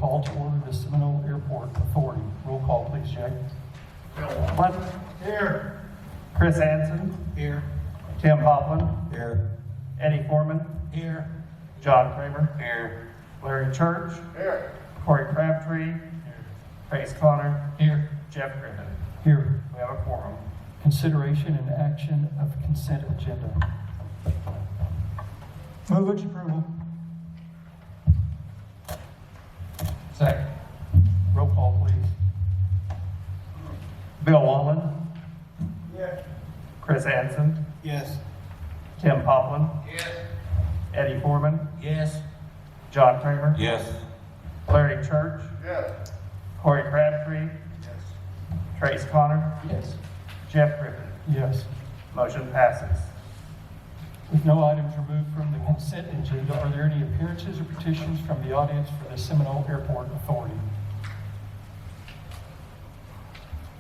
call to order the Seminole Airport Authority. Roll call, please, Jay. Bill Wallen. Here. Chris Hansen. Here. Tim Poplin. Here. Eddie Foreman. Here. John Kramer. Here. Larry Church. Here. Corey Crabtree. Trace Connor. Here. Jeff Griffin. Here. We have a quorum. Consideration and action of consent agenda. Move its approval. Second. Roll call, please. Bill Wallen. Yes. Chris Hansen. Yes. Tim Poplin. Yes. Eddie Foreman. Yes. John Kramer. Yes. Larry Church. Yes. Corey Crabtree. Yes. Trace Connor. Yes. Jeff Griffin. Yes. Motion passes. With no items removed from the consent agenda, are there any appearances or petitions from the audience for the Seminole Airport Authority?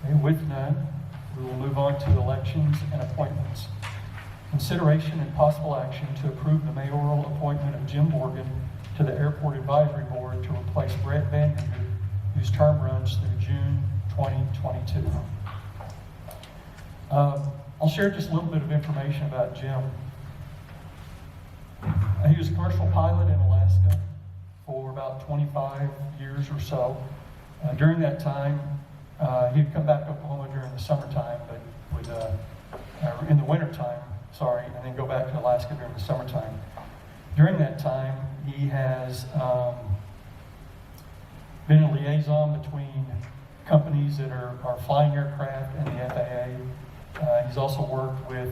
Okay, with none, we will move on to elections and appointments. Consideration and possible action to approve the mayoral appointment of Jim Morgan to the Airport Advisory Board to replace Brett Van Meter, whose term runs through June 2022. I'll share just a little bit of information about Jim. He was a commercial pilot in Alaska for about 25 years or so. During that time, he'd come back to Oklahoma during the summertime, but would, in the wintertime, and then go back to Alaska during the summertime. During that time, he has been a liaison between companies that are flying aircraft and the FAA. He's also worked with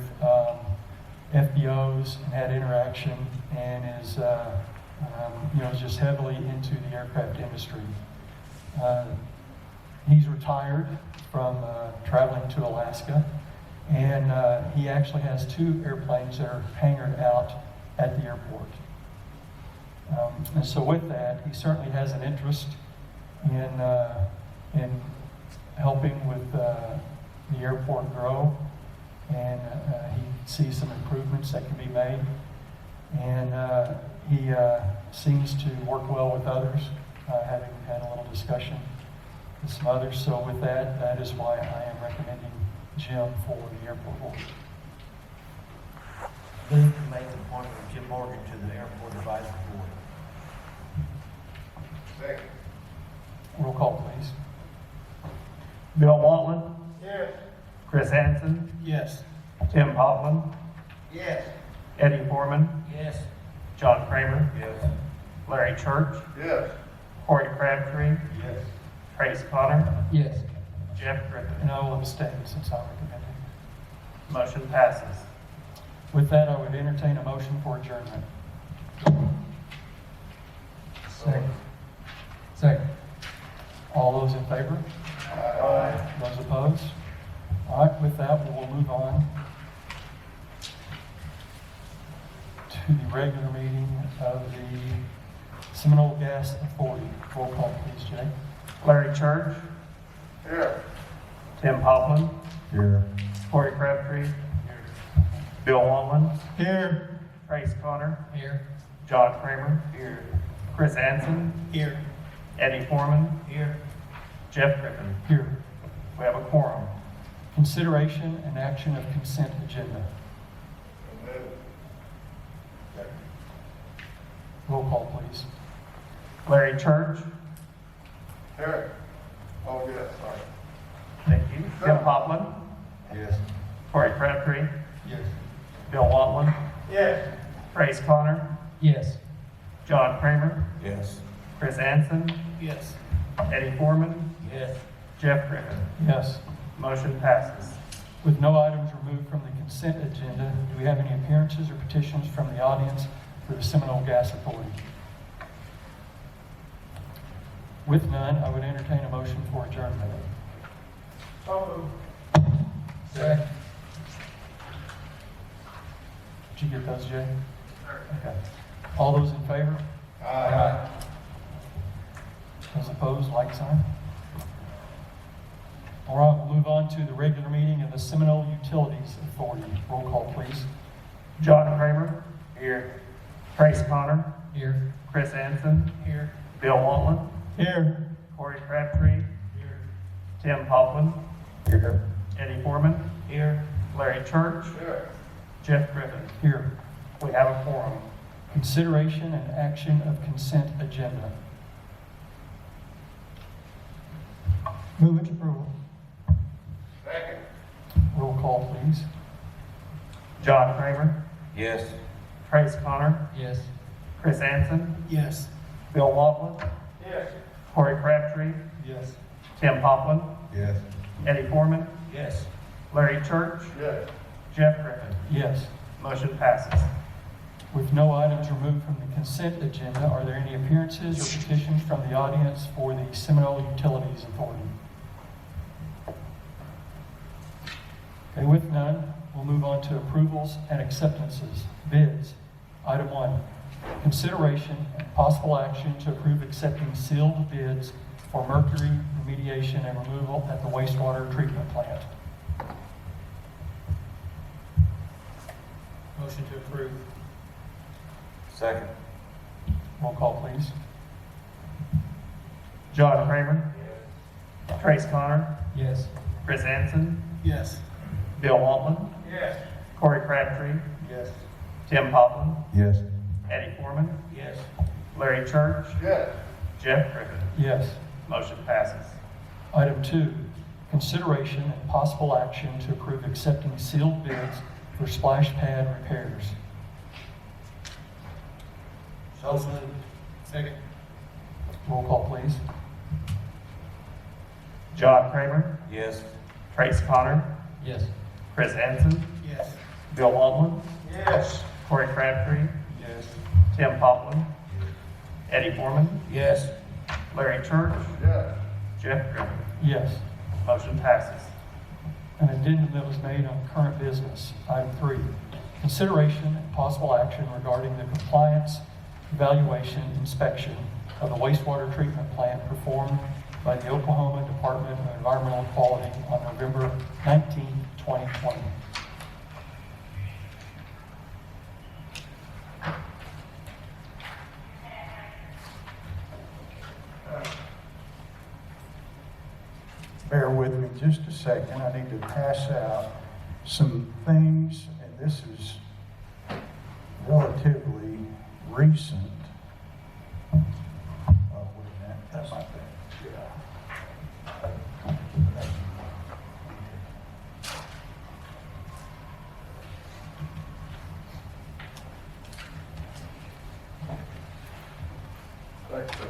FBOs and had interaction, and is just heavily into the aircraft industry. He's retired from traveling to Alaska, and he actually has 2 airplanes that are hangared out at the airport. And so with that, he certainly has an interest in helping with the airport grow, and he sees some improvements that can be made, and he seems to work well with others, having had a little discussion with some others. So with that, that is why I am recommending Jim for the airport board. Move to make the appointment of Jim Morgan to the Airport Advisory Board. Second. Roll call, please. Bill Walton. Yes. Chris Hansen. Yes. Tim Poplin. Yes. Eddie Foreman. Yes. John Kramer. Yes. Larry Church. Yes. Corey Crabtree. Yes. Trace Connor. Yes. Jeff Griffin. And I will abstain since I recommended. Motion passes. With that, I would entertain a motion for adjournment. Second. All those in favor? Aye. Those opposed? All right, with that, we will move on to the regular meeting of the Seminole Gas Authority. Roll call, please, Jay. Larry Church. Here. Tim Poplin. Here. Corey Crabtree. Bill Wallen. Here. Trace Connor. Here. John Kramer. Here. Chris Hansen. Here. Eddie Foreman. Here. Jeff Griffin. Here. We have a quorum. Consideration and action of consent agenda. Roll call, please. Larry Church. Here. Oh, yes, sorry. Thank you. Tim Poplin. Yes. Corey Crabtree. Yes. Bill Walton. Yes. Trace Connor. Yes. John Kramer. Yes. Chris Hansen. Yes. Eddie Foreman. Yes. Jeff Griffin. Yes. Motion passes. With no items removed from the consent agenda, do we have any appearances or petitions from the audience for the Seminole Gas Authority? With none, I would entertain a motion for adjournment. So moved. Second. Did you get those, Jay? Okay. All those in favor? Aye. Those opposed, like sign. All right, we'll move on to the regular meeting of the Seminole Utilities Authority. Roll call, please. John Kramer. Here. Trace Connor. Here. Chris Hansen. Here. Bill Walton. Here. Corey Crabtree. Here. Tim Poplin. Here. Eddie Foreman. Here. Larry Church. Here. Jeff Griffin. Here. We have a quorum. Consideration and action of consent agenda. Move its approval. Second. Roll call, please. John Kramer. Yes. Trace Connor. Yes. Chris Anson. Yes. Bill Waltman. Yes. Corey Crabtree. Yes. Tim Poplin. Yes. Eddie Foreman. Yes. Larry Church. Yes. Jeff Griffin. Yes. Motion passes. With no items removed from the consent agenda, are there any appearances or petitions from the audience for the Seminole Utilities Authority? Okay, with none, we'll move on to approvals and acceptances. Bids. Item 1, consideration and possible action to approve accepting sealed bids for mercury remediation and removal at the wastewater treatment plant. Motion to approve. Second. Roll call, please. John Kramer. Trace Connor. Yes. Chris Anson. Yes. Bill Waltman. Yes. Corey Crabtree. Yes. Tim Poplin. Yes. Eddie Foreman. Yes. Larry Church. Yes. Jeff Griffin. Yes. Motion passes. Item 2, consideration and possible action to approve accepting sealed bids for splash pad repairs. So moved. Second. Roll call, please. John Kramer. Yes. Trace Connor. Yes. Chris Anson. Yes. Bill Waltman. Yes. Corey Crabtree. Yes. Tim Poplin. Eddie Foreman. Yes. Larry Church. Yes. Jeff Griffin. Yes. Motion passes. An addendum that was made on current business. Item 3, consideration and possible action regarding the compliance, evaluation, inspection of the wastewater treatment plant performed by the Oklahoma Department of Environmental Quality on November 19, 2020. Bear with me just a second. I need to pass out some things, and this is relatively recent. Oh, wait a minute. That might be. Thanks, sir.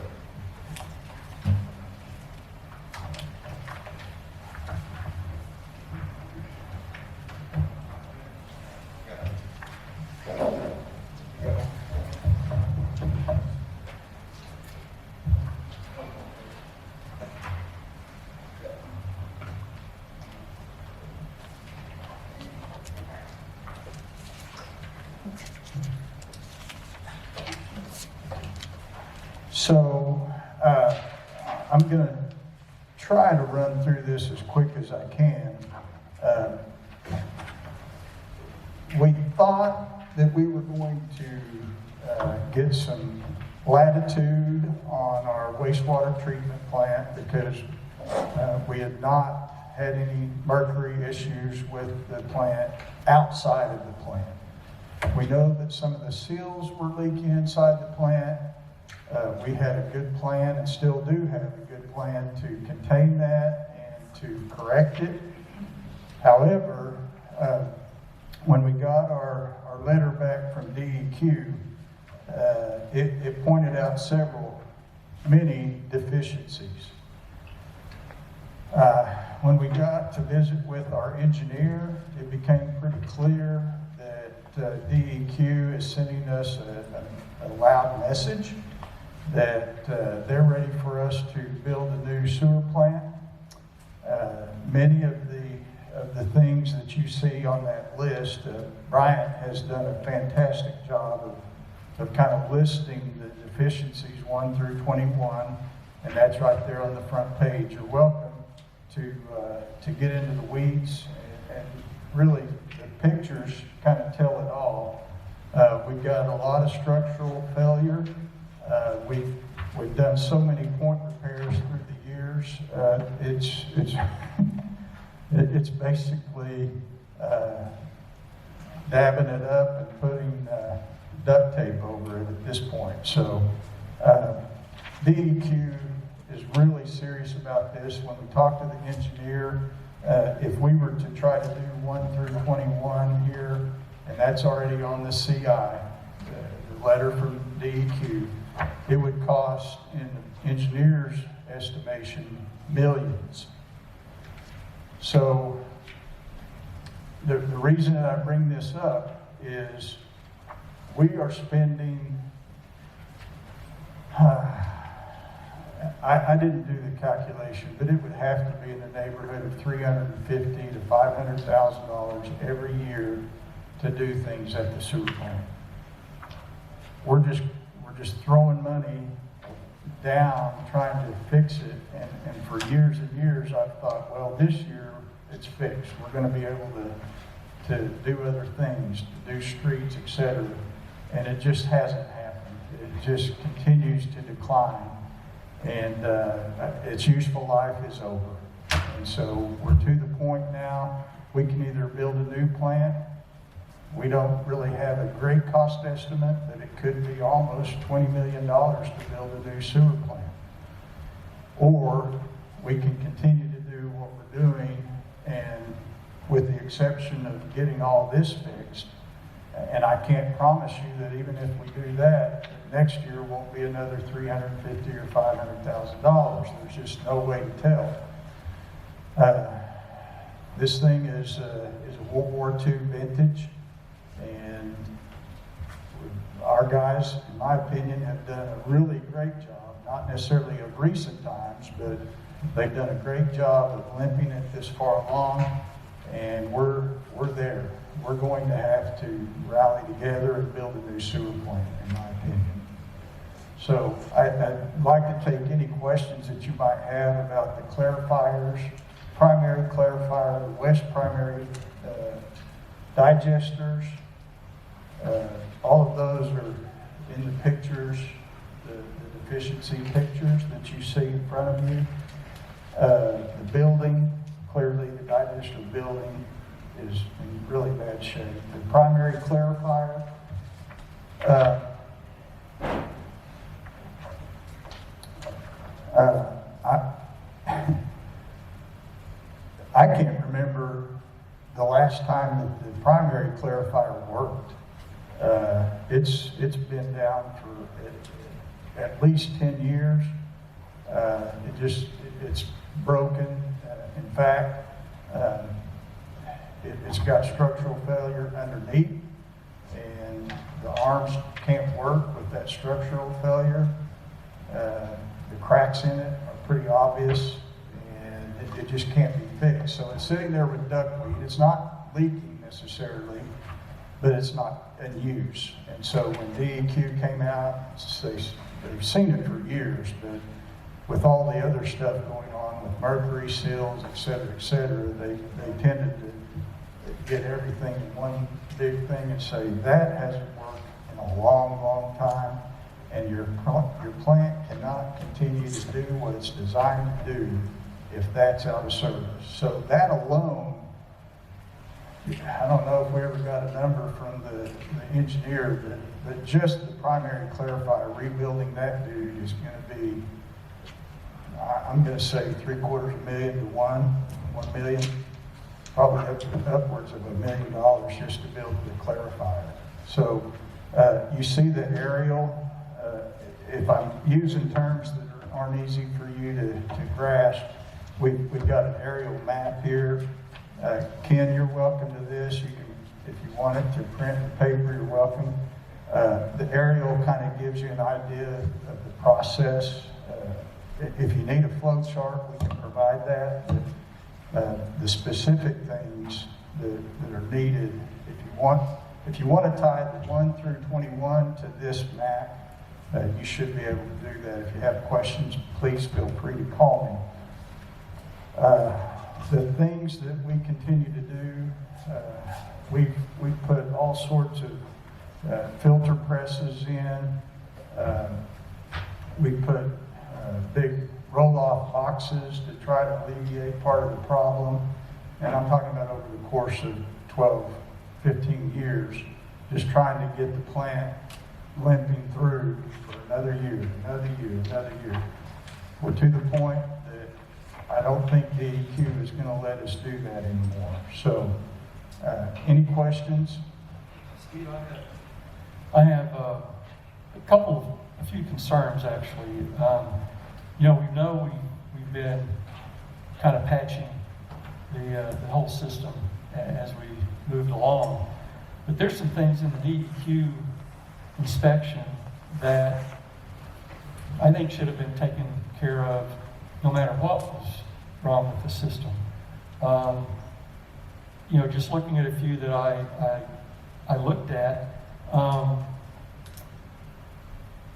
So, I'm going to try to run through this as quick as I can. We thought that we were going to get some latitude on our wastewater treatment plant because we had not had any mercury issues with the plant outside of the plant. We know that some of the seals were leaking inside the plant. We had a good plan and still do have a good plan to contain that and to correct it. However, when we got our letter back from DEQ, it pointed out many deficiencies. When we got to visit with our engineer, it became pretty clear that DEQ is sending us a loud message that they're ready for us to build a new sewer plant. Many of the things that you see on that list, Bryant has done a fantastic job of kind of listing the deficiencies 1 through 21, and that's right there on the front page. You're welcome to get into the weeds, and really the pictures kind of tell it all. We've got a lot of structural failure. We've done so many point years. It's basically dabbing it up and putting duct tape over it at this point. So DEQ is really serious about this. When we talk to the engineer, if we were to try to do 1 through 21 here, and that's already on the CI, the letter from DEQ, it would cost, in the engineer's estimation, millions. So the reason that I bring this up is we are spending, I didn't do the calculation, but it would have to be in the neighborhood of $350,000 to $500,000 every year to do things at the sewer plant. We're just throwing money down trying to fix it, and for years and years I've thought, well, this year it's fixed. We're going to be able to do other things, to do streets, etc. And it just hasn't happened. It just continues to decline, and its useful life is over. And so we're to the point now, we can either build a new plant. We don't really have a great cost estimate, but it could be almost $20 million to build a new sewer plant. Or we can continue to do what we're doing, and with the exception of getting all this fixed, and I can't promise you that even if we do that, next year won't be another $350,000 or $500,000. There's just no way to tell. This thing is a World War II vintage, and our guys, in my opinion, have done a really great job, not necessarily of recent times, but they've done a great job of limping it this far along, and we're there. We're going to have to rally together and build a new sewer plant, in my opinion. So I'd like to take any questions that you might have about the clarifiers, primary clarifier, the west primary digesters. All of those are in the pictures, the deficiency pictures that you see in front of you. The building, clearly the digester building is in really bad shape. The primary clarifier, I can't remember the last time that the primary clarifier worked. It's been down for at least 10 years. It's broken. In fact, it's got structural failure underneath, and the arms can't work with that structural failure. The cracks in it are pretty obvious, and it just can't be fixed. So it's sitting there with ductweed. It's not leaking necessarily, but it's not in use. And so when DEQ came out, they've seen it for years, but with all the other stuff going on with mercury seals, et cetera, they tended to get everything in one big thing and say, that hasn't worked in a long, long time, and your plant cannot continue to do what it's designed to do if that's out of service. So that alone, I don't know if we ever got a number from the engineer, but just the primary clarifier, rebuilding that dude is going to be, I'm going to say $750,000 to $1 million, probably upwards of $1 million just to build the clarifier. So you see the aerial. If I'm using terms that aren't easy for you to grasp, we've got an aerial map here. Ken, you're welcome to this. You can, if you want it to print the paper, you're welcome. The aerial kind of gives you an idea of the process. If you need a flow chart, we can provide that. But the specific things that are needed, if you want to tie the 1 through 21 to this map, you should be able to do that. If you have questions, please feel free to call me. The things that we continue to do, we've put all sorts of filter presses in. We put big roll-off boxes to try to alleviate part of the problem. And I'm talking about over the course of 12, 15 years, just trying to get the plant limping through for another year, another year, another year. We're to the point that I don't think DEQ is going to let us do that anymore. So, any questions? Steve, I have a few concerns actually. We know we've been kind of patching the whole system as we moved along, but there's some things in the DEQ inspection that I think should have been taken care of no matter what was wrong with the system. Just looking at a few that I looked at,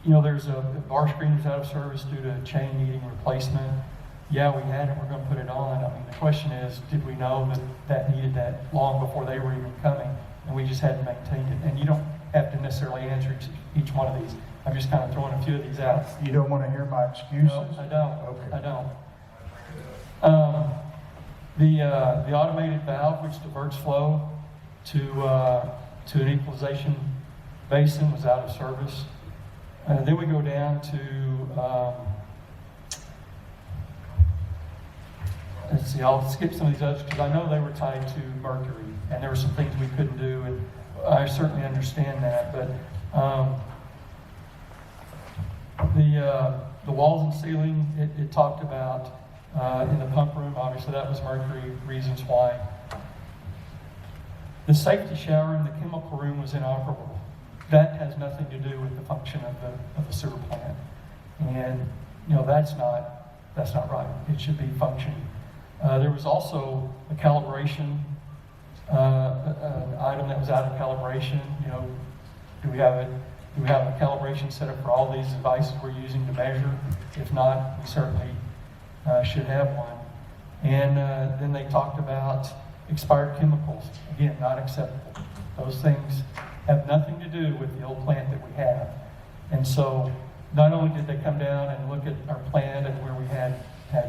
there's a bar screen was out of service due to chain needing replacement. Yeah, we had it, we're going to put it on. I mean, the question is, did we know that needed that long before they were even coming? And we just hadn't maintained it. And you don't have to necessarily answer each one of these. I'm just kind of throwing a few of these out. You don't want to hear my excuses? No, I don't. Okay. I don't. The automated valve, which diverts flow to an equalization basin, was out of service. Then we go down to, let's see, I'll skip some of these others because I know they were tied to mercury, and there were some things we couldn't do, and I certainly understand that. But the walls and ceiling, it talked about in the pump room. Obviously, that was mercury. Reasons why. The safety shower in the chemical room was inoperable. That has nothing to do with the function of the sewer plant, and that's not right. It should be functioning. There was also a calibration an item that was out of calibration. Do we have a calibration set up for all these devices we're using to measure? If not, we certainly should have one. And then they talked about expired chemicals. Again, not acceptable. Those things have nothing to do with the old plant that we have. And so not only did they come down and look at our plant and where we had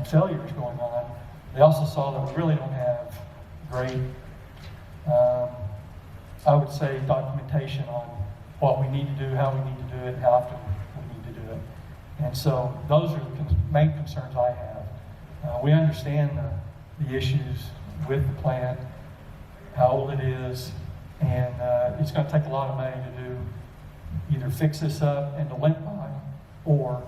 failures going on, they also saw that we really don't have great, I would say, documentation on what we need to do, how we need to do it, and how often we need to do it. And so those are the main concerns I have. We understand the issues with the plant, how old it is, and it's going to take a lot of money to do either fix this up and to limp by or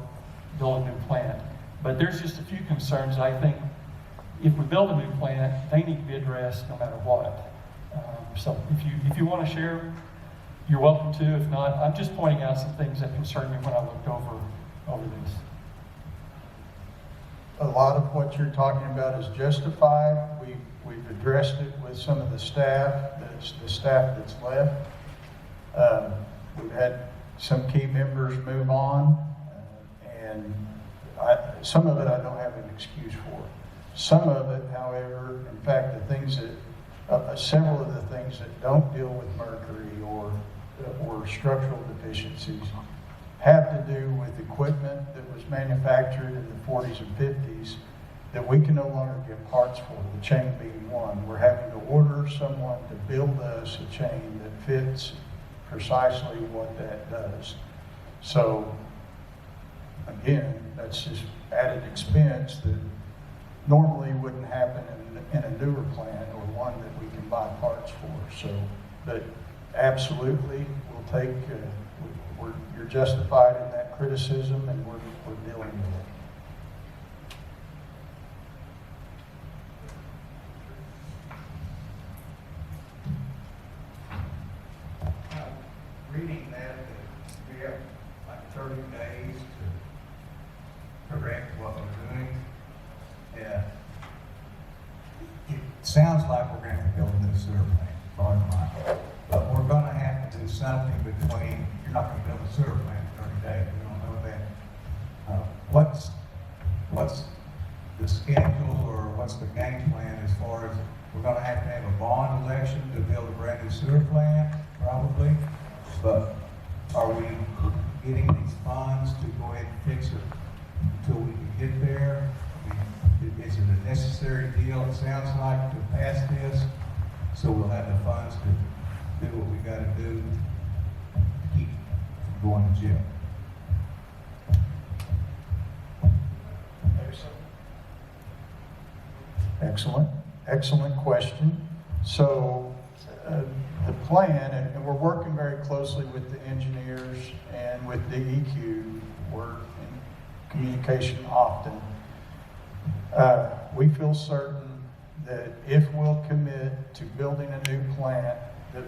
build a new plant. But there's just a few concerns I think if we build a new plant, they need to be addressed no matter what. So if you want to share, you're welcome to. If not, I'm just pointing out some things that concerned me when I looked over this. A lot of what you're talking about is justified. We've addressed it with some of the staff, the staff that's left. We've had some key members move on, and some of it I don't have an excuse for. Some of it, however, in fact, the things that, several of the things that don't deal with mercury or structural deficiencies have to do with equipment that was manufactured in the 40s and 50s that we can no longer get parts for, the chain being one. We're having to order someone to build us a chain that fits precisely what that does. So, again, that's just added expense that normally wouldn't happen in a newer plant or one that we can buy parts for. So, but absolutely, we'll take, you're justified in that criticism, and we're dealing with it. Reading that we have like 30 days to correct what we're doing. Yeah. It sounds like we're going to build a new sewer plant, bottom line. But we're going to have to do something between, you're not going to build a sewer plant in 30 days. We don't know that. What's the schedule or what's the game plan as far as we're going to have a bond election to build a brand new sewer plant, probably. But are we getting these funds to go ahead and fix it until we can get there? necessary deal, it sounds like, to pass this. So we'll have the funds to do what we gotta do to keep from going to jail. Excellent, excellent question. So the plan, and we're working very closely with the engineers and with DEQ, we're in communication often. We feel certain that if we'll commit to building a new plant, that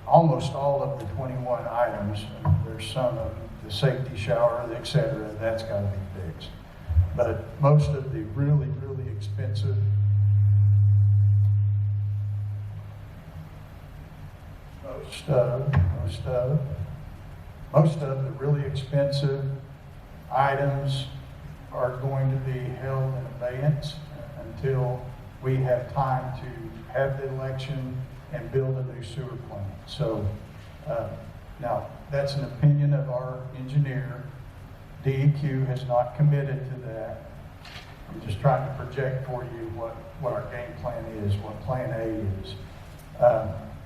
almost all of the 21 items, there's some of the safety shower, et cetera, that's got to be fixed. But most of the really, really expensive most of the really expensive items are going to be held in abeyance until we have time to have the election and build a new sewer plant. So now that's an opinion of our engineer. DEQ has not committed to that. I'm just trying to project for you what our game plan is, what plan A is.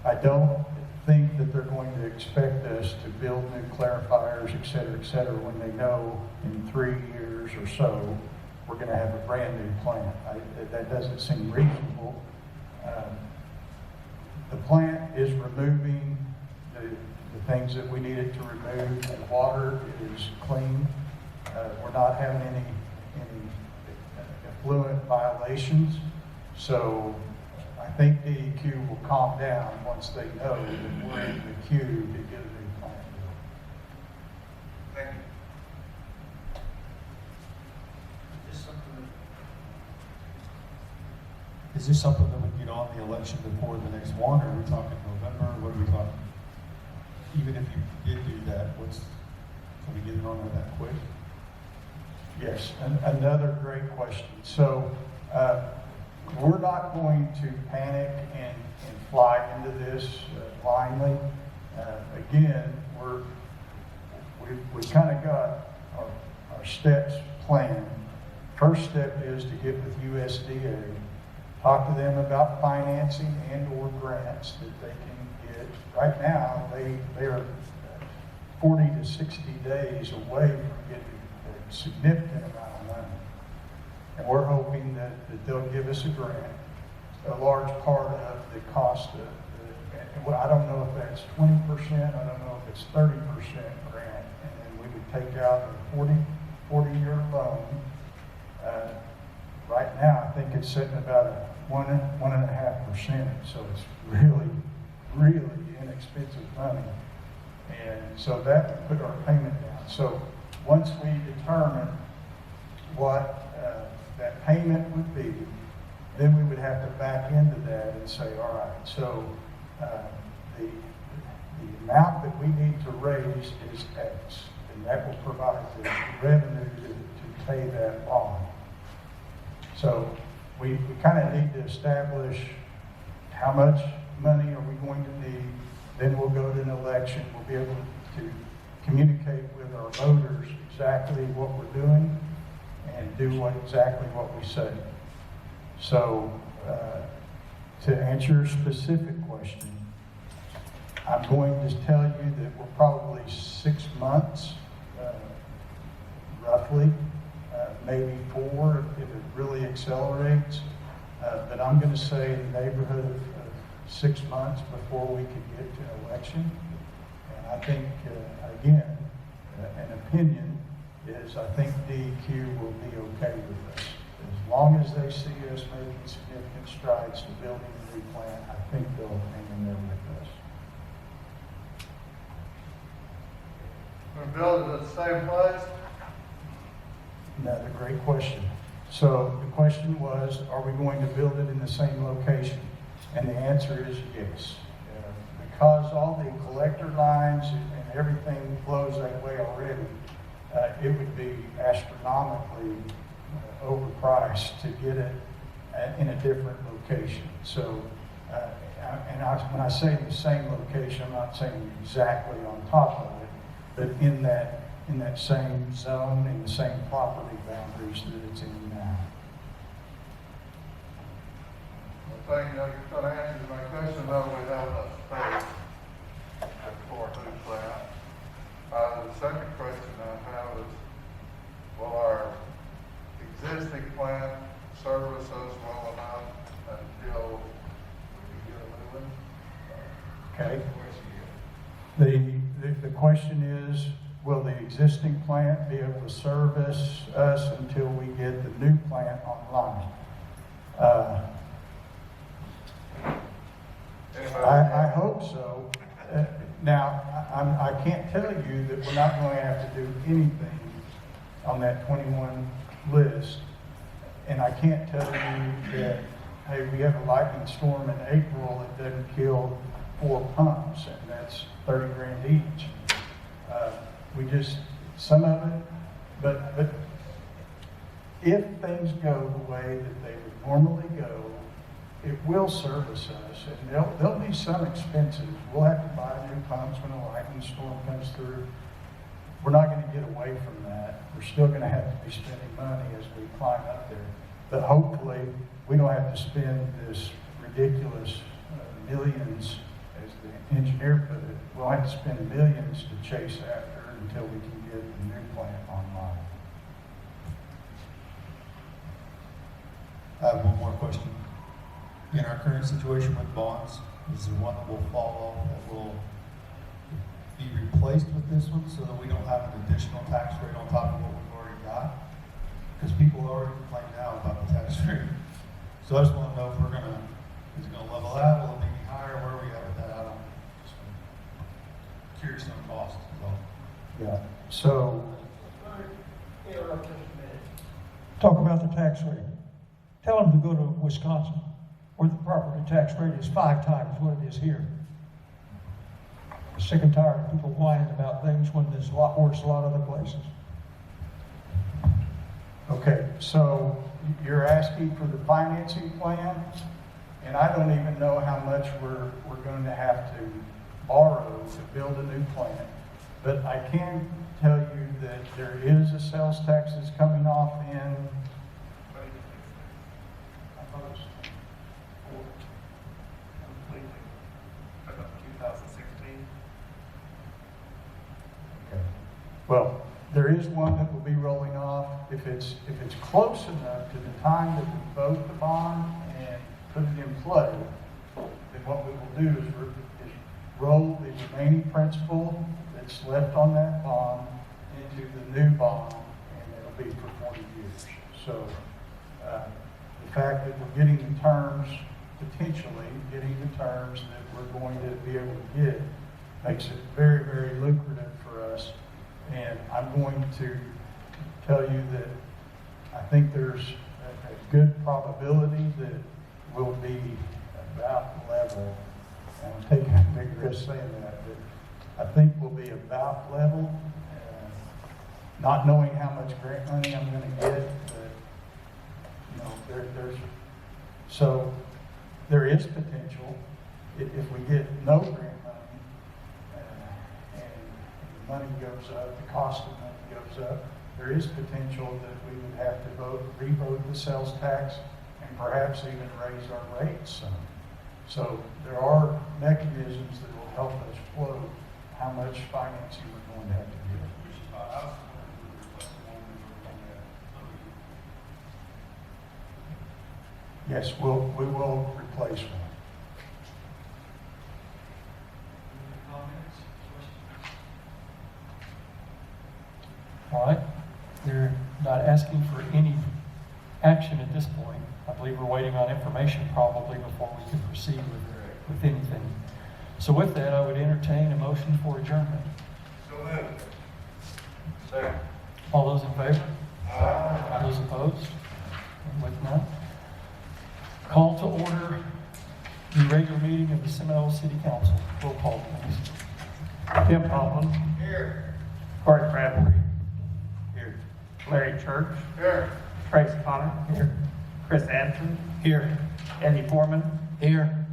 I don't think that they're going to expect us to build new clarifiers, et cetera, when they know in 3 years or so, we're going to have a brand new plant. That doesn't seem reasonable. The plant is removing the things that we needed to remove. The water is clean. We're not having any effluent violations. So I think DEQ will calm down once they know that we're in the queue to get a new plant built. Thank you. Is this something that would get on the election before the next one, or are we talking November? What are we talking? Even if you did do that, can we get it on there that quick? Yes, another great question. So we're not going to panic and fly into this blindly. Again, we've kind of got our steps planned. First step is to get with USDA, talk to them about financing and or grants that they can get. Right now, they are 40 to 60 days away from getting a significant amount of money. And we're hoping that they'll give us a grant, a large part of the cost of well, I don't know if that's 20%, I don't know if it's 30% grant, and then we would take out a 40-year loan. Right now, I think it's sitting about a 1.5%, so it's really, really inexpensive money. And so that would put our payment down. So once we determine what that payment would be, then we would have to back into that and say, all right, so the amount that we need to raise is X, and that will provide the revenue to pay that bond. So we kind of need to establish how much money are we going to need. Then we'll go to an election. We'll be able to communicate with our voters exactly what we're doing and do exactly what we say. So to answer your specific question, I'm going to tell you that we're probably 6 months, roughly, maybe 4 if it really accelerates. But I'm going to say in the neighborhood of 6 months before we can get to an election. And I think, again, an opinion is I think DEQ will be okay with us. As long as they see us making significant strides to building a new plant, I think they'll hang in there with us. We're building at the same place? Another great question. So the question was, are we going to build it in the same location? And the answer is yes. Because all the collector lines and everything flows that way already, it would be astronomically overpriced to get it in a different location. So, when I say the same location, I'm not saying exactly on top of it, but in that same zone, in the same property boundaries that it's in now. thing, you kind of answered my question about we have enough space for a new plant. The second question I have is, will our existing plant service us well enough until we get a new one? Okay. The question is, will the existing plant be able to service us until we get the new plant online? I hope so. Now, I can't tell you that we're not going to have to do anything on that 21 list. And I can't tell you that, hey, we have a lightning storm in April that doesn't kill 4 pumps, and that's 30 grand each. We just, some of it, but if things go the way that they would normally go, it will service us, and there'll be some expenses. We'll have to buy new pumps when a lightning storm comes through. We're not going to get away from that. We're still going to have to be spending money as we climb up there. But hopefully, we don't have to spend this ridiculous millions, as the engineer put it. We'll have to spend millions to chase after until we can get the new plant online. I have one more question. In our current situation with bonds, is there one that will fall off that will be replaced with this one so that we don't have an additional tax rate on top of what we've already got? Because people already complain now about the tax rate. So I just want to know if we're gonna, is it gonna level out, will it be higher, where are we at with that? I don't, just curious on cost, is all. Yeah. So, Talk about the tax rate. Tell them to go to Wisconsin, where the property tax rate is 5 times what it is here. Sick and tired of people whining about things when there's a lot worse a lot of other places. okay, so you're asking for the financing plan, and I don't even know how much we're going to have to borrow to build a new plant. But I can tell you that there is a sales tax that's coming off in, I thought it was Completely. About 2016. okay. Well, there is one that will be rolling off. If it's close enough to the time that we vote the bond and put it in play, then what we will do is roll the remaining principal that's left on that bond into the new bond, and it'll be for 40 years. So the fact that we're getting the terms, potentially getting the terms that we're going to be able to get, makes it very, very lucrative for us. And I'm going to tell you that I think there's a good probability that we'll be about level. And I'm taking a big risk saying that, but I think we'll be about level. Not knowing how much grant money I'm going to get, but you know, so there is potential if we get no grant money and the money goes up, the cost of money goes up, there is potential that we would have to revote the sales tax and perhaps even raise our rates some. So there are mechanisms that will help us float how much financing we're going to have to give. Yes, we will replace one. All right, they're not asking for any action at this point. I believe we're waiting on information probably before we can proceed with anything. So with that, I would entertain a motion for adjournment. So moved. Second. All those in favor? Those opposed? And with none? Call to order the regular meeting of the Seminole City Council. Roll call, please. Tim Poplin. Here. Cory Bradbury. Here. Larry Church. Here. Trace Connor. Here. Chris Anson. Here. Andy Foreman. Here.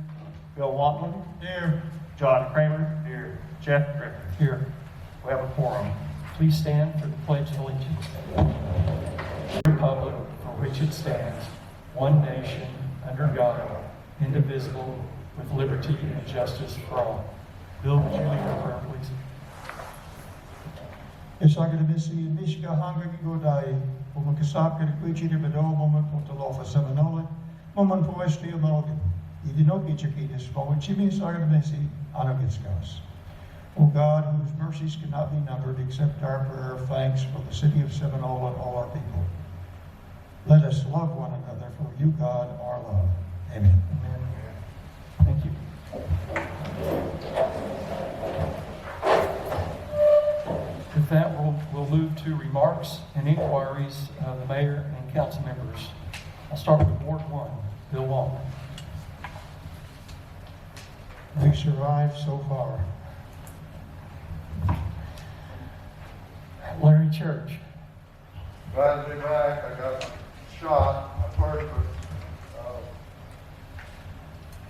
Bill Wantland. Here. John Kramer. Here. Jeff Griffin. Here. We have a quorum. Please stand for the Pledge of Allegiance. The Republic for which it stands, one nation, under God, indivisible, with liberty and justice for all. Bill, would you lead our prayer, please? Isagadabisi, Mishka, Hanga, Godai, Umakasaka, the Kuchi, the Bedo, Moment, Potalofa, Seminole, Moment for Westia Mulligan. You did not get your keys, but when Jimmy Isagadabisi, Anagiskas. O God, whose mercies cannot be numbered, accept our prayer of thanks for the city of Seminole and all our people. Let us love one another, for you, God, are love. Amen. Amen. Thank you. With that, we'll move to remarks and inquiries of the mayor and council members. I'll start with Ward 1, Bill Walton. We survived so far. Larry Church. Glad to be back. I got my shot, my first one.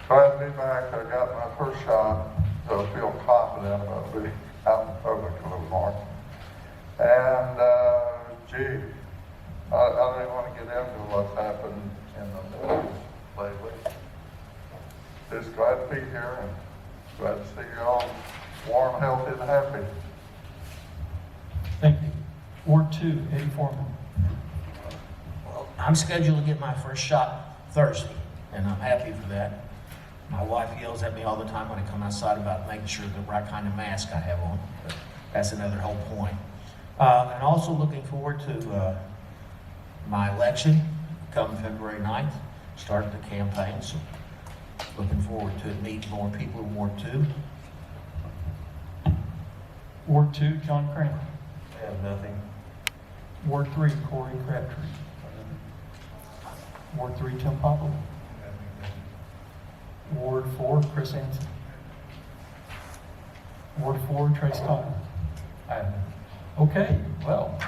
Glad to be back. I got my first shot, so I feel confident about being out in public a little more. And, gee, I don't even want to get into what's happened in the news lately. Just glad to be here and glad to see you all warm, healthy, and happy. Thank you. Ward 2, Eddie Foreman. Well, I'm scheduled to get my first shot Thursday, and I'm happy for that. My wife yells at me all the time when I come outside about making sure the right kind of mask I have on. But that's another whole point. And also looking forward to my election come February 9th, starting the campaign. So looking forward to meeting more people in Ward 2. Ward 2, John Kramer. I have nothing. Ward 3, Corey Crabtree. Ward 3, Tim Poplar. Ward 4, Chris Anson. Ward 4, Trace Connor. Okay, well,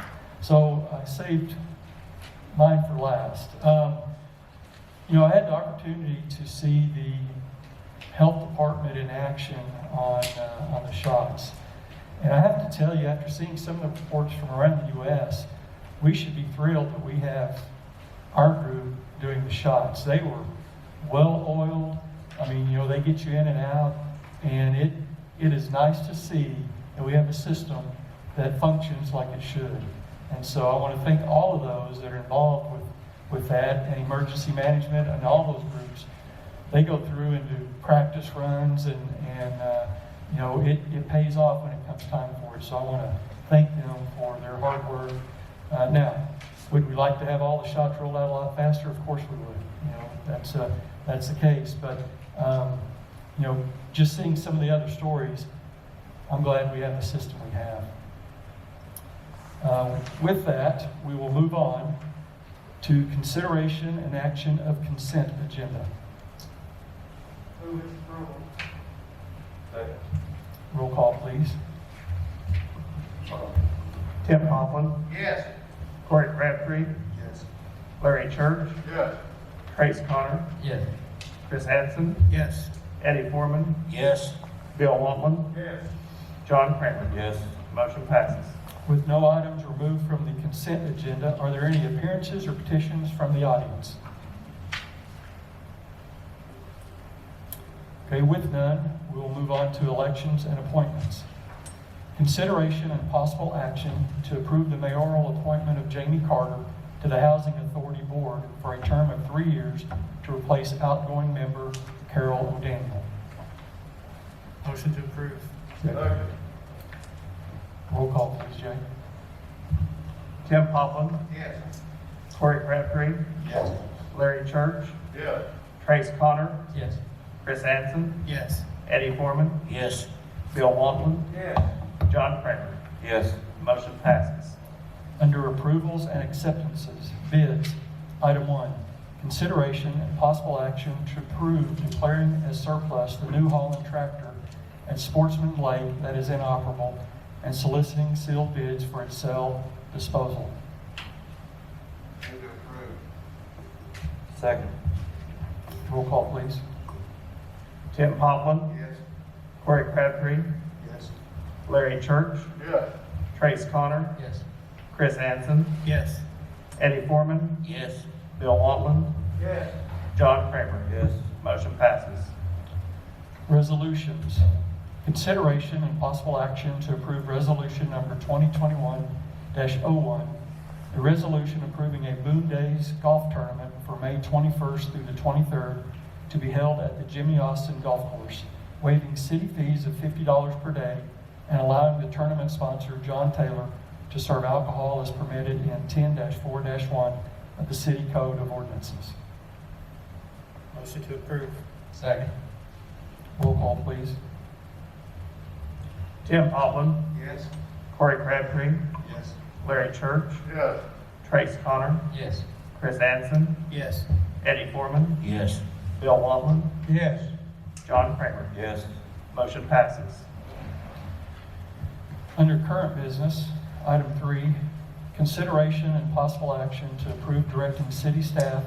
so I saved mine for last. You know, I had the opportunity to see the health department in action on the shots. And I have to tell you, after seeing some of the reports from around the U.S., we should be thrilled that we have our group doing the shots. They were well-oiled. I mean, you know, they get you in and out, and it is nice to see that we have a system that functions like it should. And so I want to thank all of those that are involved with that, and emergency management and all those groups. They go through and do practice runs, and you know, it pays off when it comes time for it. So I want to thank them for their hard work. Now, would we like to have all the shots rolled out a lot faster? Of course we would. You know, that's the case. But you know, just seeing some of the other stories, I'm glad we have the system we have. With that, we will move on to consideration and action of consent agenda. Roll call, please. Tim Poplin, Yes. Corey Crabtree, Yes. Larry Church, Yes. Trace Connor, Yes. Chris Hansen, Yes. Eddie Foreman, Yes. Bill Wantland, Yes. John Kramer. Yes. Motion passes. With no items removed from the consent agenda, are there any appearances or petitions from the audience? Okay, with none, we will move on to elections and appointments. Consideration and possible action to approve the mayoral appointment of Jamie Carter to the Housing Authority Board for a term of 3 years to replace outgoing member Carol O'Daniel. Motion to approve. Second. Roll call, please, Jay. Tim Poplin, Yes. Corey Crabtree, Yes. Larry Church, Yes. Trace Connor, Yes. Chris Hansen, Yes. Eddie Foreman, Yes. Bill Wantland, Yes. John Kramer. Yes. Motion passes. Under approvals and acceptances, bids, item 1, consideration and possible action to approve declaring as surplus the New Holland tractor at Sportsman Lake that is inoperable and soliciting sealed bids for its sale disposal. Move to approve. Second. Roll call, please. Tim Poplin, Yes. Corey Crabtree, Yes. Larry Church, Yes. Trace Connor, Yes. Chris Hansen, Yes. Eddie Foreman, Yes. Bill Wantland, Yes. John Kramer. Yes. Motion Motion passes. Resolutions. Consideration and possible action to approve resolution number 2021-01, a resolution approving a Boone Days golf tournament for May 21st through the 23rd to be held at the Jimmy Austin Golf Course, waiving city fees of $50 per day and allowing the tournament sponsor, John Taylor, to serve alcohol as permitted in 10-4-1 of the City Code of Ordinances. Motion to approve. Second. Roll call, please. Tim Poplin, Yes. Corey Crabtree, Yes. Larry Church, Yes. Trace Connor, Yes. Chris Anson, Yes. Eddie Foreman, Yes. Bill Wantland, Yes. John Kramer. Yes. Motion passes. Under current business, item 3, consideration and possible action to approve directing city staff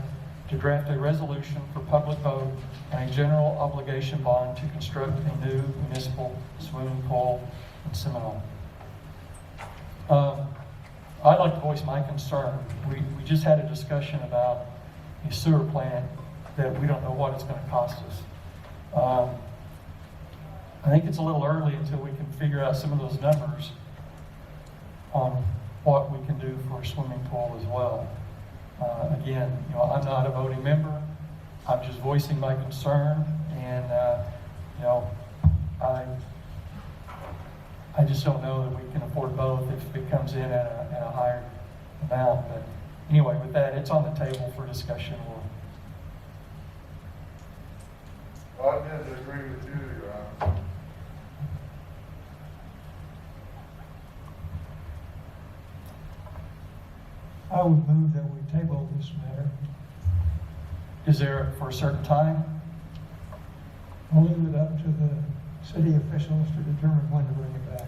to draft a resolution for public vote and a general obligation bond to construct a new municipal swimming pool in Seminole. I'd like to voice my concern. We just had a discussion about a sewer plant that we don't know what it's going to cost us. I think it's a little early until we can figure out some of those numbers on what we can do for a swimming pool as well. Again, I'm not a voting member. I'm just voicing my concern, and I just don't know that we can afford both if it comes in at a higher amount. But anyway, with that, it's on the table for discussion. Well, I tend to agree with you, Your Honor. I would move that we table this matter. Is there for a certain time? I'll leave it up to the city officials to determine when to bring it back.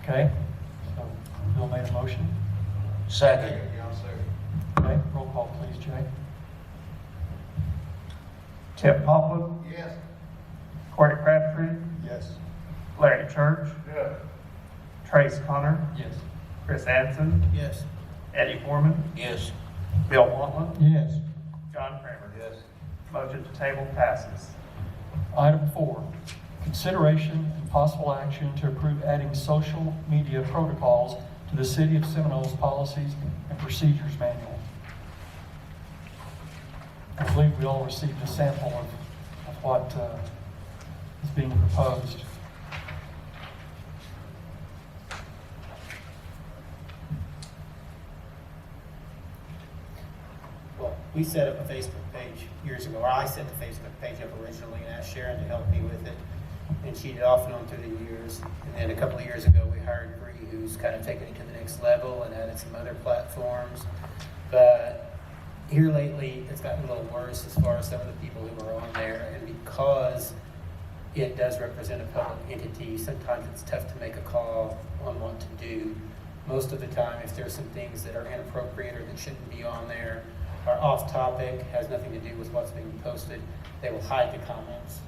Okay, so Bill made a motion. Second. Okay, roll call please, Jay. Tim Poplin, Yes. Corey Crabtree, Yes. Larry Church, Yes. Trace Connor, Yes. Chris Anson, Yes. Eddie Foreman, Yes. Bill Wantland, Yes. John Kramer. Yes. Motion to table passes. Item 4, consideration and possible action to approve adding social media protocols to the City of Seminole's policies and procedures manual. I believe we all received a sample of what is being proposed. Well, we set up a Facebook page years ago, or I set the Facebook page up originally and asked Sharon to help me with it. And she did off and on through the years. And then a couple of years ago, we hired Bree, who's kind of taken it to the next level and added some other platforms. But here lately, it's gotten a little worse as far as some of the people who are on there. And because it does represent a public entity, sometimes it's tough to make a call on what to do. Most of the time, if there's some things that are inappropriate or that shouldn't be on there, are off topic, has nothing to do with what's being posted, they will hide the comments.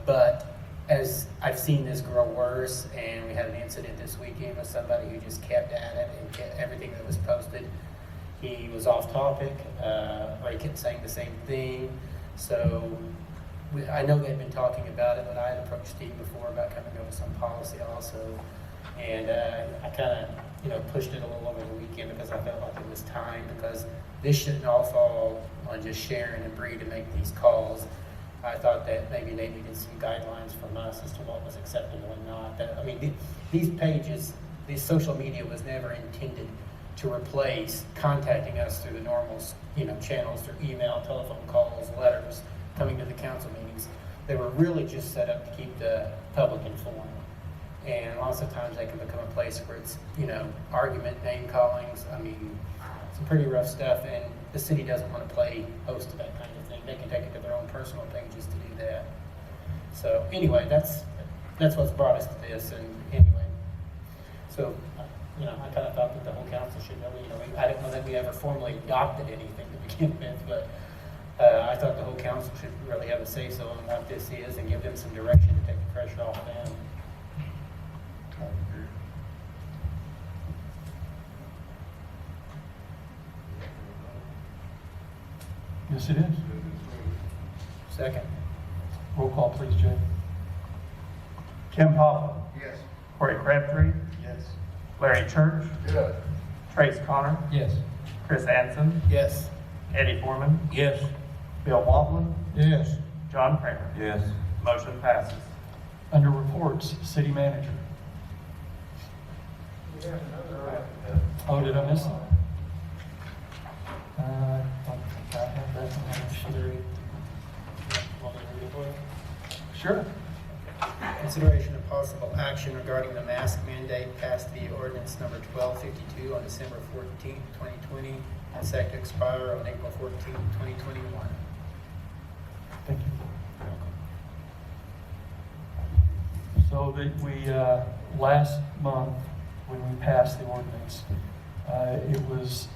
But as I've seen this grow worse, and we had an incident this weekend with somebody who just kept at it and kept everything that was posted, he was off topic, or he kept saying the same thing. So I know they've been talking about it, but I had approached Steve before about coming up with some policy also. And I kind of, pushed it a little over the weekend because I felt like it was time, because this shouldn't all fall on just Sharon and Bree to make these calls. I thought that maybe they needed some guidelines from us as to what was acceptable and not. These pages, this social media was never intended to replace contacting us through the normal, channels, through email, telephone calls, letters, coming to the council meetings. They were really just set up to keep the public informed. And lots of times they can become a place where it's, argument, name callings. Some pretty rough stuff, and the city doesn't want to play host to that kind of thing. They can take it to their own personal pages to do that. So anyway, that's what's brought us to this. And anyway, so I kind of thought that the whole council should really, I didn't know that we ever formally adopted anything to begin with, but I thought the whole council should really have a say-so on what this is and give them some direction to take the pressure off them. Yes, it is. Second. Roll call, please, Jay. Tim Poplin, Yes. Corey Crabtree, Yes. Larry Church, Yes. Trace Connor, Yes. Chris Anson, Yes. Eddie Foreman, Yes. Bill Waltman, Yes. John Kramer. Yes. Motion passes. Under reports, city manager. Oh, did I miss it? I don't think I have that one. Sure. Consideration of possible action regarding the mask mandate passed via ordinance number 1252 on December 14th, 2020, and set to expire on April 14th, 2021. Thank you. So we, last month, when we passed the ordinance, it was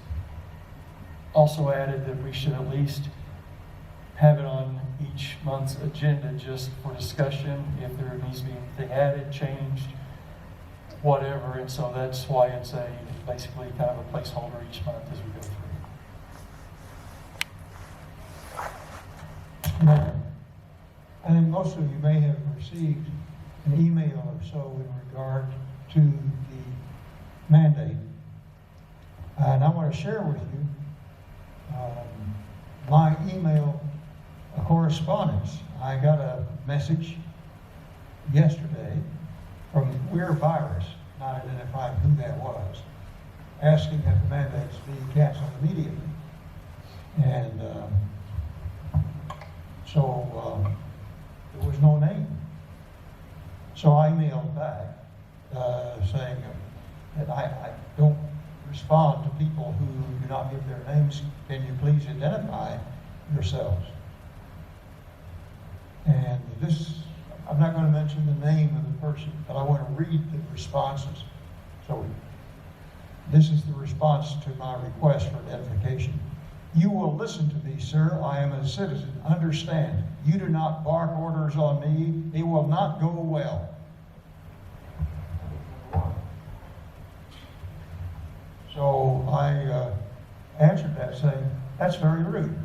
also added that we should at least have it on each month's agenda just for discussion, if there needs to be anything added, changed, whatever. And so that's why it's basically kind of a placeholder each month as we go through. I think most of you may have received an email or so in regard to the mandate. And I want to share with you my email correspondence. I got a message yesterday from Weir Virus, not identifying who that was, asking that the mandates be canceled immediately. And so there was no name. So I emailed back saying that I don't respond to people who do not give their names. Can you please identify yourselves? And this, I'm not going to mention the name of the person, but I want to read the responses. So this is the response to my request for identification. You will listen to me, sir. I am a citizen. Understand. You do not bark orders on me. They will not go well. So I answered that saying, that's very rude.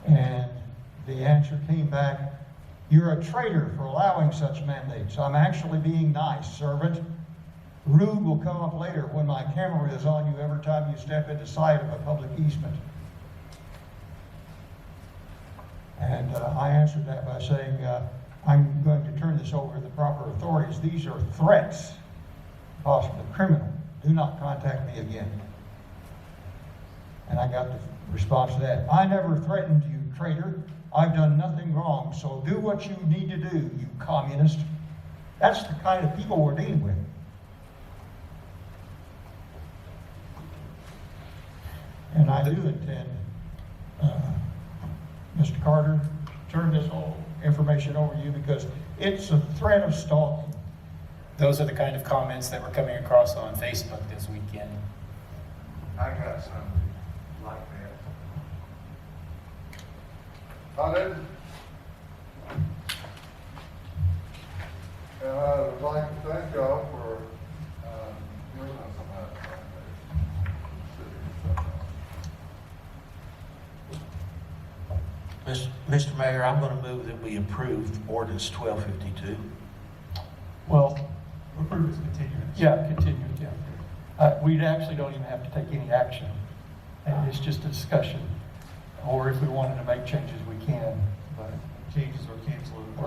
And the answer came back, you're a traitor for allowing such mandates. I'm actually being nice, servant. Rude will come up later when my camera is on you every time you step into sight of a public easement. And I answered that by saying, I'm going to turn this over to the proper authorities. These are threats, possibly criminal. Do not contact me again. And I got the response to that. I never threatened you, traitor. I've done nothing wrong, so do what you need to do, you communist. That's the kind of people we're dealing with. And I do intend, Mr. Carter, turn this whole information over to you because it's a threat of stalking. Those are the kind of comments that were coming across on Facebook this weekend. I got something like that. I didn't. And I would like to thank y'all for giving us some help. Mr. Mayor, I'm going to move that we approve ordinance 1252. Well, Approve its continuance. yeah, continue, yeah. We actually don't even have to take any action. And it's just a discussion. Or if we wanted to make changes, we can, but, Changes or cancel it.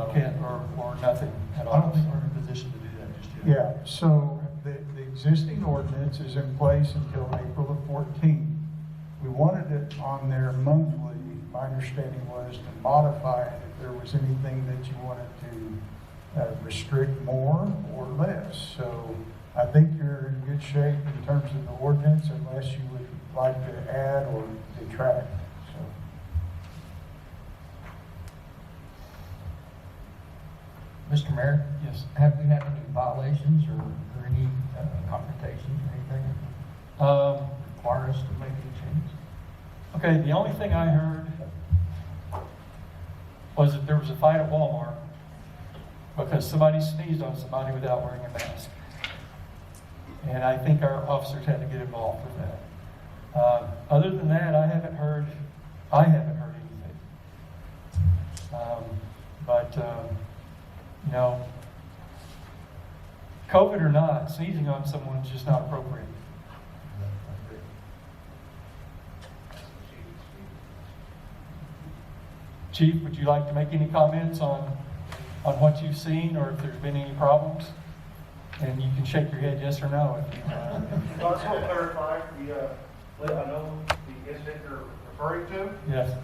or nothing at all. I don't think we're in a position to do that just yet. Yeah, so the existing ordinance is in place until April the 14th. We wanted it on there monthly. My understanding was to modify it if there was anything that you wanted to restrict more or less. So I think you're in good shape in terms of the ordinance unless you would like to add or detract. Mr. Mayor, Yes. have we had any violations or any confrontations or anything that require us to make any changes? Okay, the only thing I heard was that there was a fight at Walmart because somebody sneezed on somebody without wearing a mask. And I think our officers had to get involved with that. Other than that, I haven't heard anything. not, sneezing on someone is just not appropriate. Chief, would you like to make any comments on what you've seen, or if there's been any problems? And you can shake your head yes or no if you Well, I just want to clarify, I know the incident you're referring to, Yes.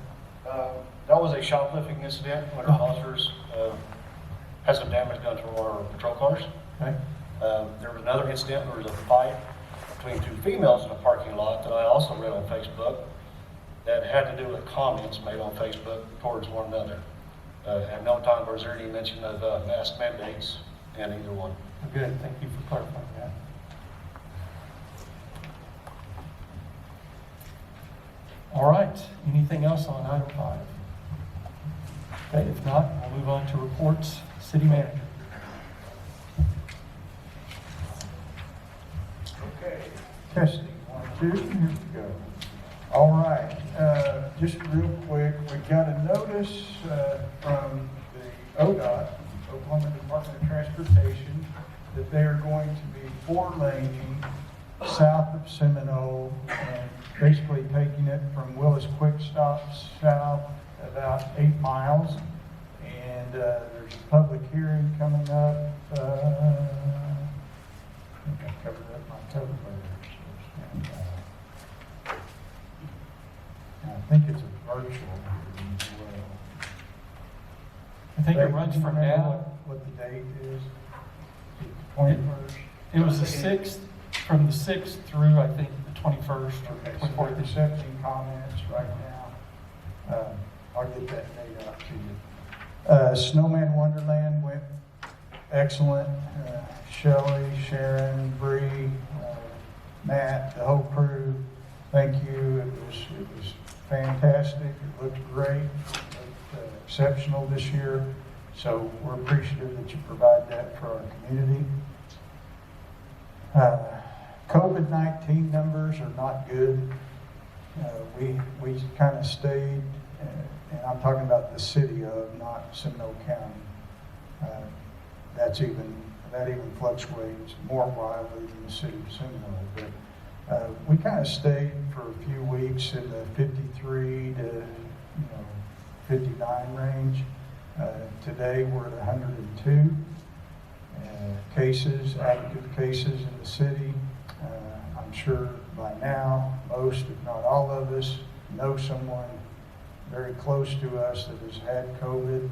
that was a shoplifting incident when our officers had some damage done to our patrol cars. Okay. There was another incident, there was a fight between two females in a parking lot that I also read on Facebook that had to do with comments made on Facebook towards one another. At no time was there any mention of mask mandates in either one. Good, thank you for clarifying that. All right, anything else on item 5? Okay, if not, we'll move on to reports. City manager. Okay, testing, 1, 2, here we go. All right, just real quick, we got a notice from the ODOT, Oklahoma Department of Transportation, that they are going to be 4-laning south of Seminole and basically taking it from Willis Quick Stop south about 8 miles. And there's a public hearing coming up. I think I covered up my cover letter. So stand by. I think it's a virtual hearing as well. I think it runs from Remember now. what the date is? 21st? It was the 6th, from the 6th through, I think, the 21st Okay, or so 24th. we're accepting comments right now. I'll get that date out to you. Snowman Wonderland went excellent. Shelley, Sharon, Bree, Matt, the whole crew, thank you. It was fantastic. It looked great. It looked exceptional this year. So we're appreciative that you provide that for our community. COVID-19 numbers are not good. We kind of stayed, and I'm talking about the city of, not Seminole County. That even fluctuates more wildly than the city of Seminole. But we kind of stayed for a few weeks in the 53 to 59 range. Today we're at 102 cases, active cases in the city. I'm sure by now, most, if not all of us, know someone very close to us that has had COVID.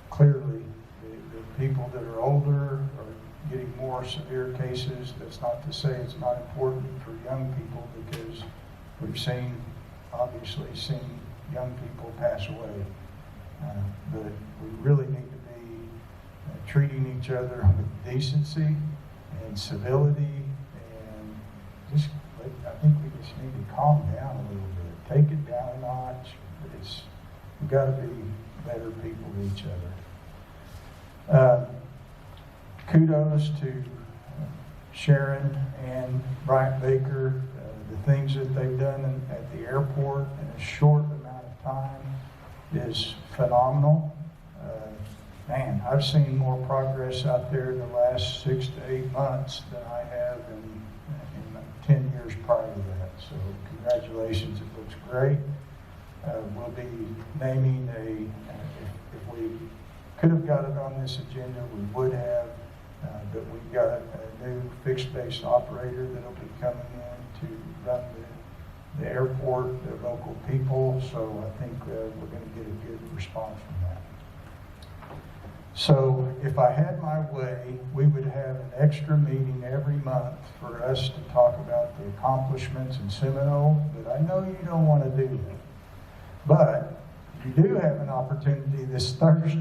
Clearly, the people that are older are getting more severe cases. That's not to say it's not important for young people, because we've obviously seen young people pass away. But we really need to be treating each other with decency and civility, and I think we just need to calm down a little bit, take it down a notch. We've got to be better people to each other. Kudos to Sharon and Bryant Baker, the things that they've done at the airport in a short amount of time is phenomenal. Man, I've seen more progress out there in the last 6 to 8 months than I have in 10 years prior to that. So congratulations, it looks great. We'll be naming if we could have got it on this agenda, we would have, but we've got a new fixed base operator that'll be coming in to run the airport, the local people, so I think we're going to get a good response from that. So if I had my way, we would have an extra meeting every month for us to talk about the accomplishments in Seminole, but I know you don't want to do that. But you do have an opportunity this Thursday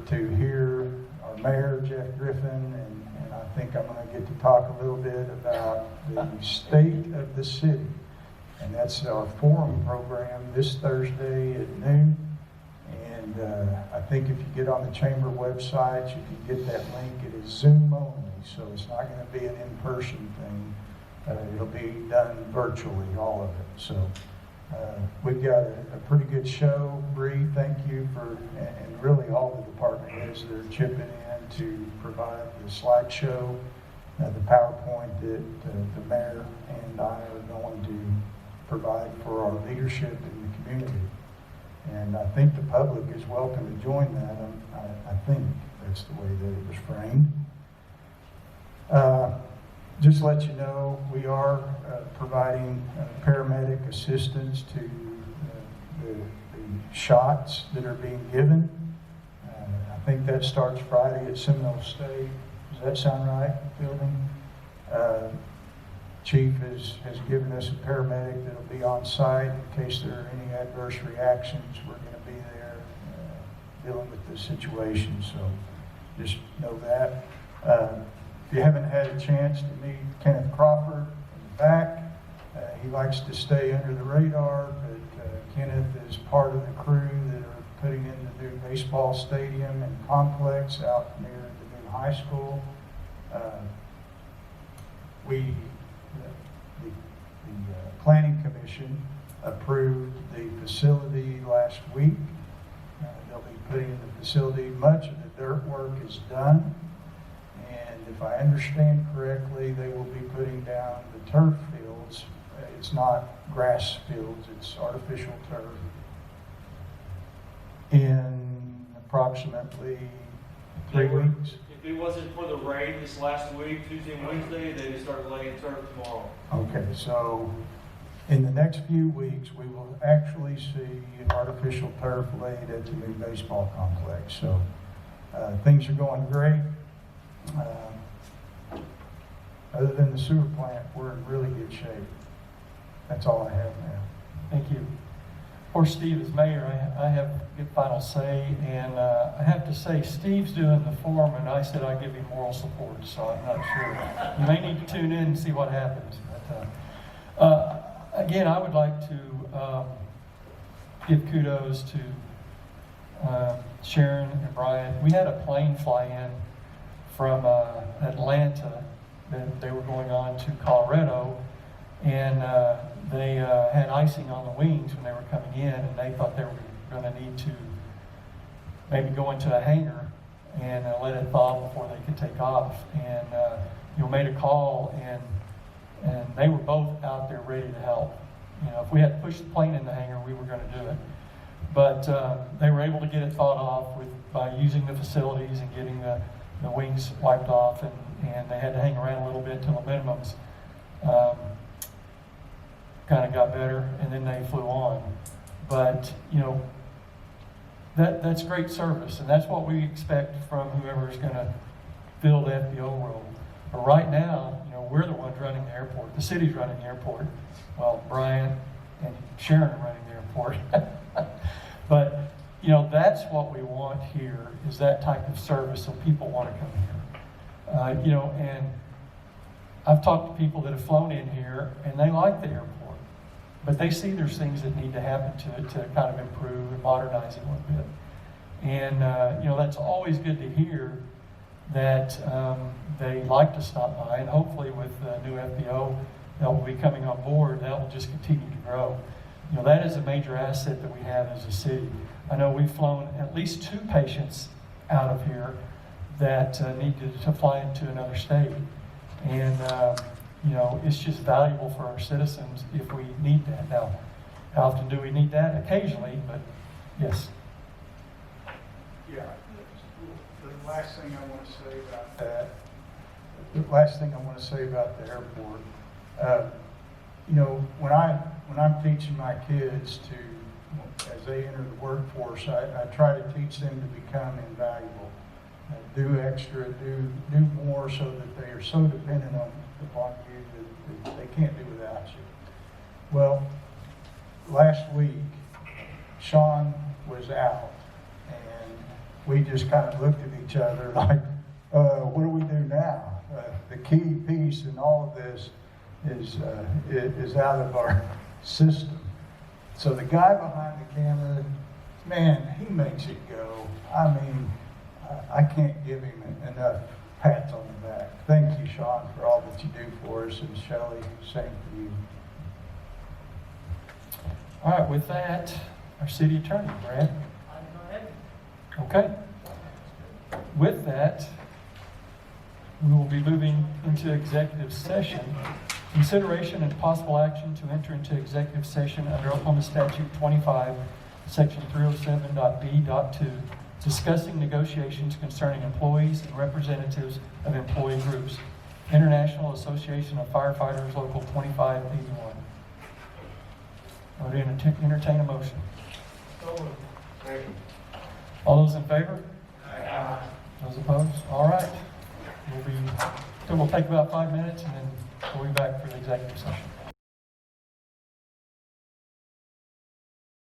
to hear our mayor, Jeff Griffin, and I think I'm going to get to talk a little bit about the state of the city. And that's our forum program this Thursday at noon. And I think if you get on the chamber website, you can get that link. It is Zoom only, so it's not going to be an in-person thing. It'll be done virtually, all of it. So We've got a pretty good show. Bree, thank you for, and really all the department heads that are chipping in to provide the slideshow, the PowerPoint that the mayor and I are going to provide for our leadership in the community. And I think the public is welcome to join that. I think that's the way that it was framed. Just to let you know, we are providing paramedic assistance to the shots that are being given. I think that starts Friday at Seminole State. Does that sound right, Fielding? Chief has given us a paramedic that'll be on site in case there are any adverse reactions. We're going to be there dealing with this situation, so just know that. If you haven't had a chance to meet Kenneth Crawford in the back, he likes to stay under the radar, but Kenneth is part of the crew that are putting in the new baseball stadium and complex out near the new high school. The Planning Commission approved the facility last week. They'll be putting in the facility. Much of the dirt work is done. And if I understand correctly, they will be putting down the turf fields. It's not grass fields, it's artificial turf. In approximately 3 weeks. If it wasn't for the rain this last week, Tuesday and Wednesday, they would start laying turf tomorrow. Okay, so in the next few weeks, we will actually see artificial turf laid at the new baseball complex. So things are going great. Other than the sewer plant, we're in really good shape. That's all I have now. Thank you. Of course, Steve is mayor. I have good final say, and I have to say, Steve's doing the form, and I said I'd give him moral support, so I'm not sure. You may need to tune in and see what happens. But, again, I would like to give kudos to Sharon and Brian. We had a plane fly in from Atlanta. They were going on to Colorado, and they had icing on the wings when they were coming in, and they thought they were going to need to maybe go into a hangar and let it thaw before they could take off. And made a call, and they were both out there ready to help. If we had to push the plane in the hangar, we were going to do it. But they were able to get it thawed off by using the facilities and getting the wings wiped off, and they had to hang around a little bit till the minimums kind of got better, and then they flew on. But that's great service, and that's what we expect from whoever's going to fill the FBO role. But right now, we're the ones running the airport. The city's running the airport. Well, Brian and Sharon are running the airport. But that's what we want here, is that type of service, so people want to come here. And I've talked to people that have flown in here, and they like the airport, but they see there's things that need to happen to it to kind of improve and modernize it a little bit. And that's always good to hear that they like to stop by, and hopefully with the new FBO that will be coming on board, that will just continue to grow. That is a major asset that we have as a city. I know we've flown at least 2 patients out of here that need to fly into another state. And, it's just valuable for our citizens if we need that. Now, how often do we need that? Occasionally, but yes. Yeah, the last thing I want to say about that, the last thing I want to say about the airport, when I'm teaching my kids as they enter the workforce, I try to teach them to become invaluable, do extra, do more, so that they are so dependent upon you that they can't do without you. Well, last week, Sean was out, and we just kind of looked at each other like, what do we do now? The key piece in all of this is out of our system. So the guy behind the camera, man, he makes it go. I mean, I can't give him enough pats on the back. Thank you, Sean, for all that you do for us, and Shelley, same for you. All right, with that, our city attorney, Brad. Okay. With that, we will be moving into executive session. Consideration and possible action to enter into executive session under Oklahoma Statute 25, Section 307.b.2, discussing negotiations concerning employees and representatives of employee groups. International Association of Firefighters, Local 2581. I would entertain a motion. All those in favor? Those opposed? All right. We'll take about 5 minutes and then we'll be back for the executive session.